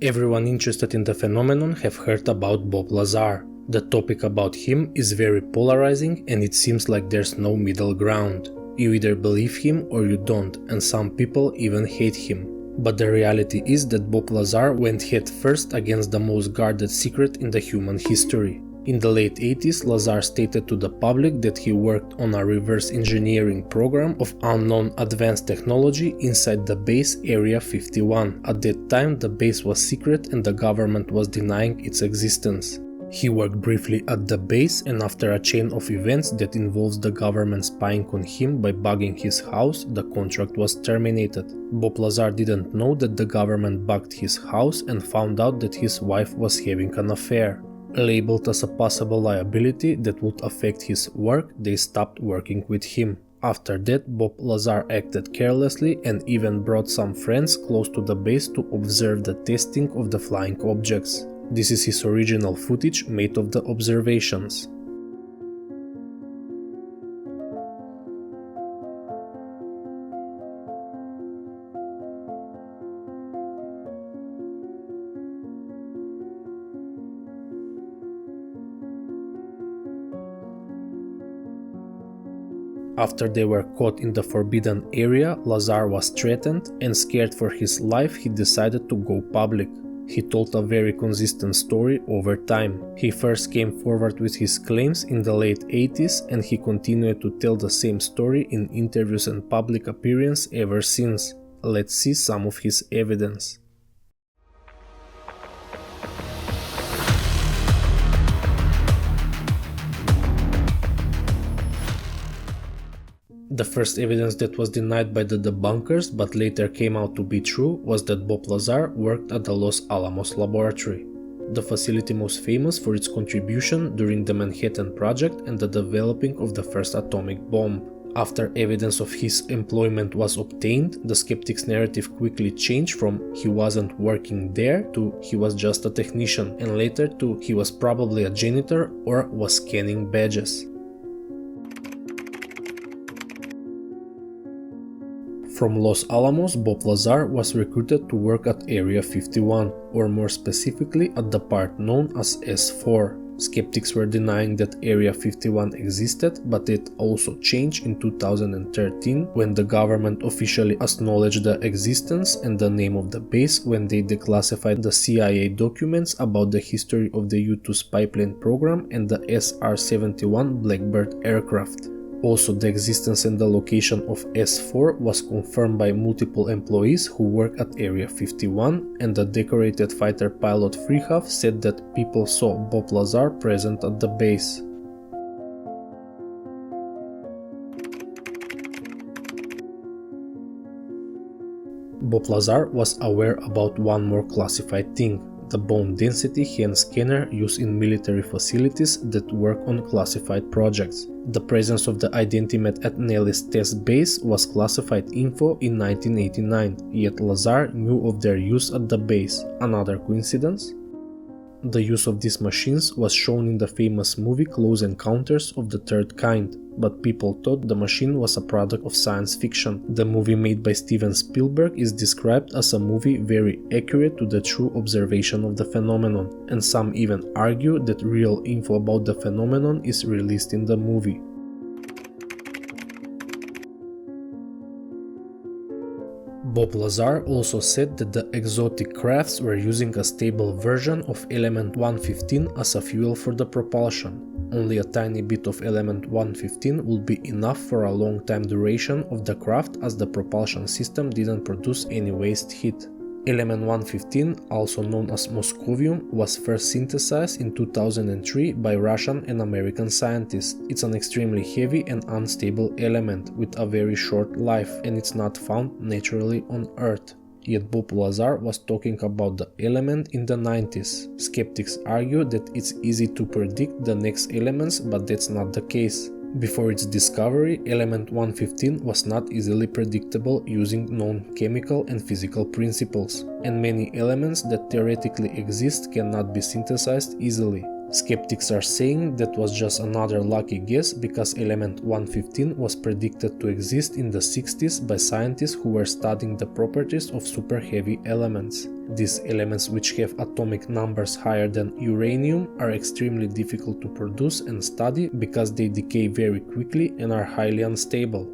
Everyone interested in the phenomenon have heard about Bob Lazar. The topic about him is very polarizing and it seems like there's no middle ground. You either believe him or you don't, and some people even hate him. But the reality is that Bob Lazar went head first against the most guarded secret in the human history. In the late 80s, Lazar stated to the public that he worked on a reverse engineering program of unknown advanced technology inside the base Area 51. At that time, the base was secret and the government was denying its existence. He worked briefly at the base, and after a chain of events that involves the government spying on him by bugging his house, the contract was terminated. Bob Lazar didn't know that the government bugged his house and found out that his wife was having an affair. Labeled as a possible liability that would affect his work, they stopped working with him. After that, Bob Lazar acted carelessly and even brought some friends close to the base to observe the testing of the flying objects. This is his original footage made of the observations. After they were caught in the forbidden area, Lazar was threatened, and scared for his life, he decided to go public. He told a very consistent story over time. He first came forward with his claims in the late 80s, and he continued to tell the same story in interviews and public appearances ever since. Let's see some of his evidence. The first evidence that was denied by the debunkers but later came out to be true was that Bob Lazar worked at the Los Alamos laboratory, the facility most famous for its contribution during the Manhattan Project and the developing of the first atomic bomb. After evidence of his employment was obtained, the skeptics' narrative quickly changed from he wasn't working there to he was just a technician, and later to he was probably a janitor or was scanning badges. From Los Alamos, Bob Lazar was recruited to work at Area 51, or more specifically at the part known as S4. Skeptics were denying that Area 51 existed, but it also changed in 2013 when the government officially acknowledged the existence and the name of the base when they declassified the CIA documents about the history of the U-2 spy plane program and the SR-71 Blackbird aircraft. Also, the existence and the location of S4 was confirmed by multiple employees who work at Area 51, and the decorated fighter pilot Freehoff said that people saw Bob Lazar present at the base. Bob Lazar was aware about one more classified thing: the bone density hand scanner used in military facilities that work on classified projects. The presence of the Identimet at Nellis test base was classified info in 1989, yet Lazar knew of their use at the base. Another coincidence? The use of these machines was shown in the famous movie Close Encounters of the Third Kind, but people thought the machine was a product of science fiction. The movie made by Steven Spielberg is described as a movie very accurate to the true observation of the phenomenon, and some even argue that real info about the phenomenon is released in the movie. Bob Lazar also said that the exotic crafts were using a stable version of element 115 as a fuel for the propulsion. Only a tiny bit of element 115 would be enough for a long time duration of the craft, as the propulsion system didn't produce any waste heat. Element 115, also known as moscovium, was first synthesized in 2003 by Russian and American scientists. It's an extremely heavy and unstable element with a very short life, and it's not found naturally on Earth. Yet Bob Lazar was talking about the element in the 90s. Skeptics argue that it's easy to predict the next elements, but that's not the case. Before its discovery, element 115 was not easily predictable using known chemical and physical principles, and many elements that theoretically exist cannot be synthesized easily. Skeptics are saying that was just another lucky guess because element 115 was predicted to exist in the 60s by scientists who were studying the properties of super heavy elements. These elements, which have atomic numbers higher than uranium, are extremely difficult to produce and study because they decay very quickly and are highly unstable.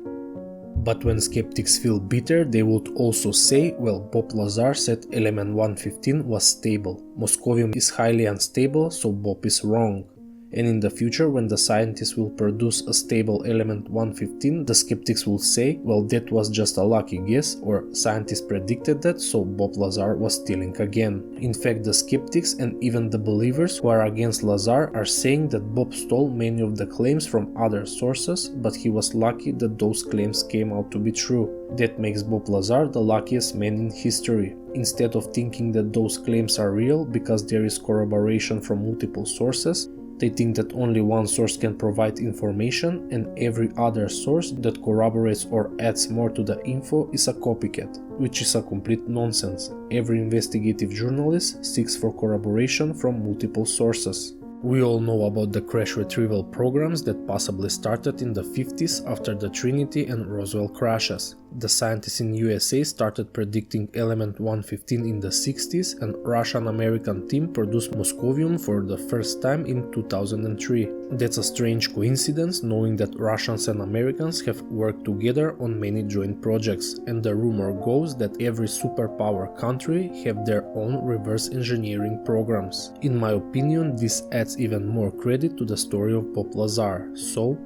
But when skeptics feel bitter, they would also say, well, Bob Lazar said element 115 was stable. Moscovium is highly unstable, so Bob is wrong. And in the future, when the scientists will produce a stable element 115, the skeptics will say, well, that was just a lucky guess, or scientists predicted that, so Bob Lazar was stealing again. In fact, the skeptics and even the believers who are against Lazar are saying that Bob stole many of the claims from other sources, but he was lucky that those claims came out to be true. That makes Bob Lazar the luckiest man in history. Instead of thinking that those claims are real because there is corroboration from multiple sources, they think that only one source can provide information and every other source that corroborates or adds more to the info is a copycat, which is a complete nonsense. Every investigative journalist seeks for corroboration from multiple sources. We all know about the crash retrieval programs that possibly started in the 50s after the Trinity and Roswell crashes. The scientists in USA started predicting element 115 in the 60s, and Russian-American team produced Moscovium for the first time in 2003. That's a strange coincidence, knowing that Russians and Americans have worked together on many joint projects, and the rumor goes that every superpower country have their own reverse engineering programs. In my opinion, this adds even more credit to the story of Bob Lazar. So,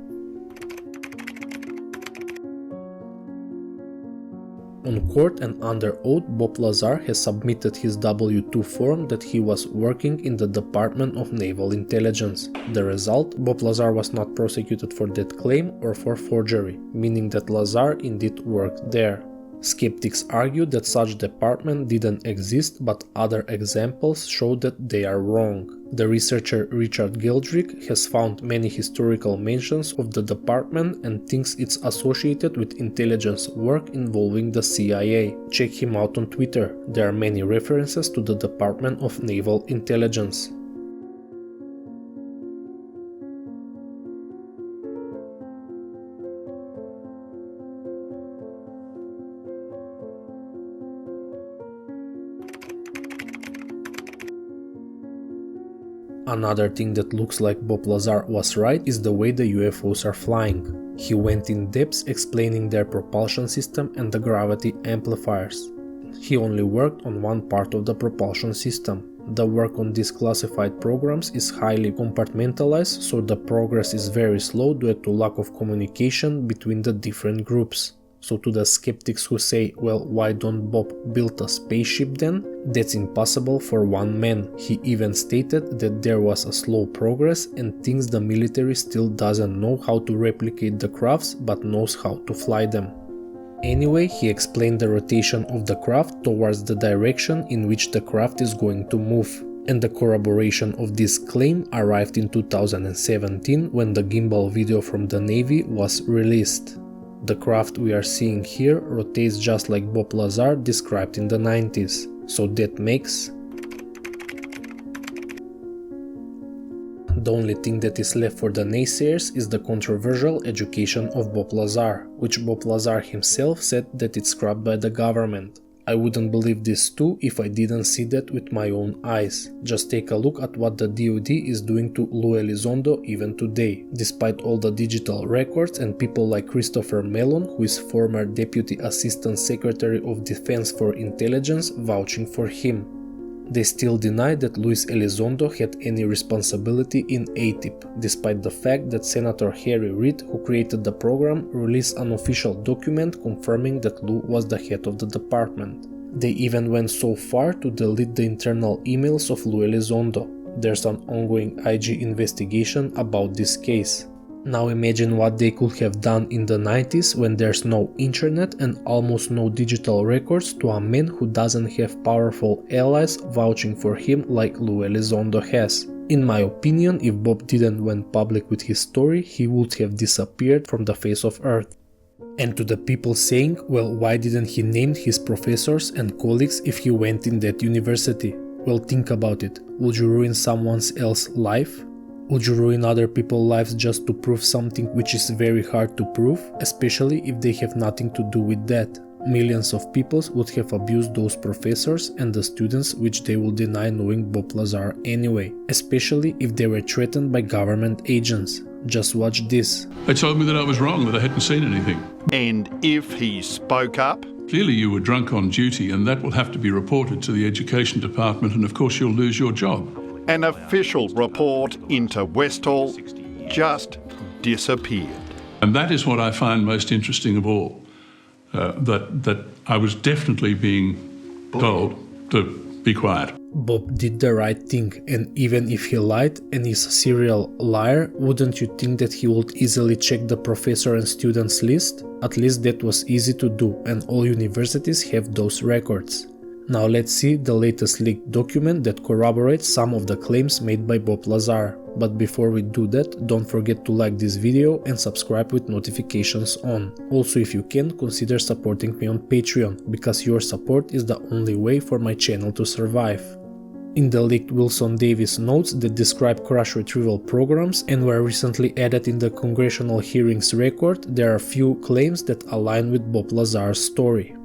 on court and under oath, Bob Lazar has submitted his W-2 form that he was working in the Department of Naval Intelligence. The result, Bob Lazar was not prosecuted for that claim or for forgery, meaning that Lazar indeed worked there. Skeptics argue that such department didn't exist, but other examples show that they are wrong. The researcher Richard Geldrick has found many historical mentions of the department and thinks it's associated with intelligence work involving the CIA. Check him out on Twitter. There are many references to the Department of Naval Intelligence. Another thing that looks like Bob Lazar was right is the way the UFOs are flying. He went in depth explaining their propulsion system and the gravity amplifiers. He only worked on one part of the propulsion system. The work on these classified programs is highly compartmentalized, so the progress is very slow due to lack of communication between the different groups. So to the skeptics who say, well, why don't Bob build a spaceship then? That's impossible for one man. He even stated that there was a slow progress and thinks the military still doesn't know how to replicate the crafts but knows how to fly them. Anyway, he explained the rotation of the craft towards the direction in which the craft is going to move. And the corroboration of this claim arrived in 2017 when the gimbal video from the Navy was released. The craft we are seeing here rotates just like Bob Lazar described in the 90s, so that makes... The only thing that is left for the naysayers is the controversial education of Bob Lazar, which Bob Lazar himself said that it's scrubbed by the government. I wouldn't believe this too if I didn't see that with my own eyes. Just take a look at what the DoD is doing to Lou Elizondo even today, despite all the digital records and people like Christopher Mellon, who is former Deputy Assistant Secretary of Defense for Intelligence, vouching for him. They still deny that Luis Elizondo had any responsibility in ATIP, despite the fact that Senator Harry Reid, who created the program, released an official document confirming that Lou was the head of the department. They even went so far to delete the internal emails of Lou Elizondo. There's an ongoing IG investigation about this case. Now imagine what they could have done in the 90s when there's no internet and almost no digital records to a man who doesn't have powerful allies vouching for him like Lou Elizondo has. In my opinion, if Bob didn't went public with his story, he would have disappeared from the face of Earth. And to the people saying, well, why didn't he name his professors and colleagues if he went in that university? Well, think about it. Would you ruin someone else's life? Would you ruin other people's lives just to prove something which is very hard to prove, especially if they have nothing to do with that? Millions of people would have abused those professors and the students which they will deny knowing Bob Lazar anyway, especially if they were threatened by government agents. Just watch this. They told me that I was wrong, that I hadn't seen anything. And if he spoke up? Clearly you were drunk on duty, and that will have to be reported to the Education Department, and of course you'll lose your job. An official report into Westhall just disappeared. And that is what I find most interesting of all, that I was definitely being told to be quiet. Bob did the right thing, and even if he lied and is a serial liar, wouldn't you think that he would easily check the professor and students list? At least that was easy to do, and all universities have those records. Now let's see the latest leaked document that corroborates some of the claims made by Bob Lazar. But before we do that, don't forget to like this video and subscribe with notifications on. Also, if you can, consider supporting me on Patreon, because your support is the only way for my channel to survive. In the leaked Wilson-Davis notes that describe crash retrieval programs and were recently added in the congressional hearings record, there are few claims that align with Bob Lazar's story.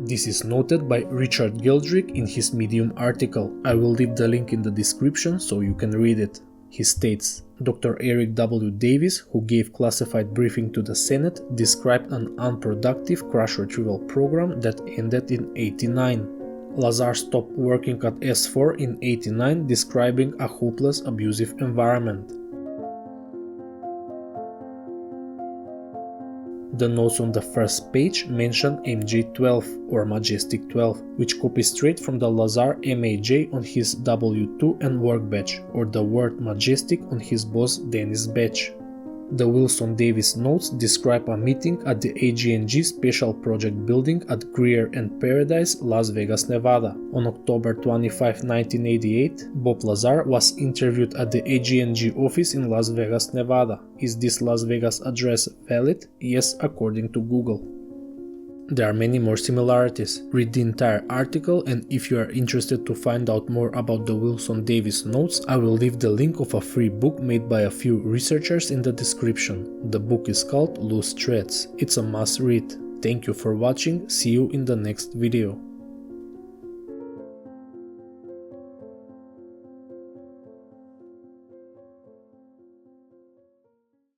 This is noted by Richard Geldrick in his Medium article. I will leave the link in the description so you can read it. He states, Dr. Eric W. Davis, who gave classified briefing to the Senate, described an unproductive crash retrieval program that ended in '89. Lazar stopped working at S4 in '89, describing a hopeless, abusive environment. The notes on the first page mention MG-12 or Majestic 12, which copies straight from the Lazar MAJ on his W2 and work badge, or the word Majestic on his boss Dennis' badge. The Wilson-Davis notes describe a meeting at the AG&G Special Project Building at Greer and Paradise, Las Vegas, Nevada. On October 25, 1988, Bob Lazar was interviewed at the AG&G office in Las Vegas, Nevada. Is this Las Vegas address valid? Yes, according to Google. There are many more similarities. Read the entire article, and if you are interested to find out more about the Wilson-Davis notes, I will leave the link of a free book made by a few researchers in the description. The book is called Loose Threads. It's a must read. Thank you for watching, see you in the next video.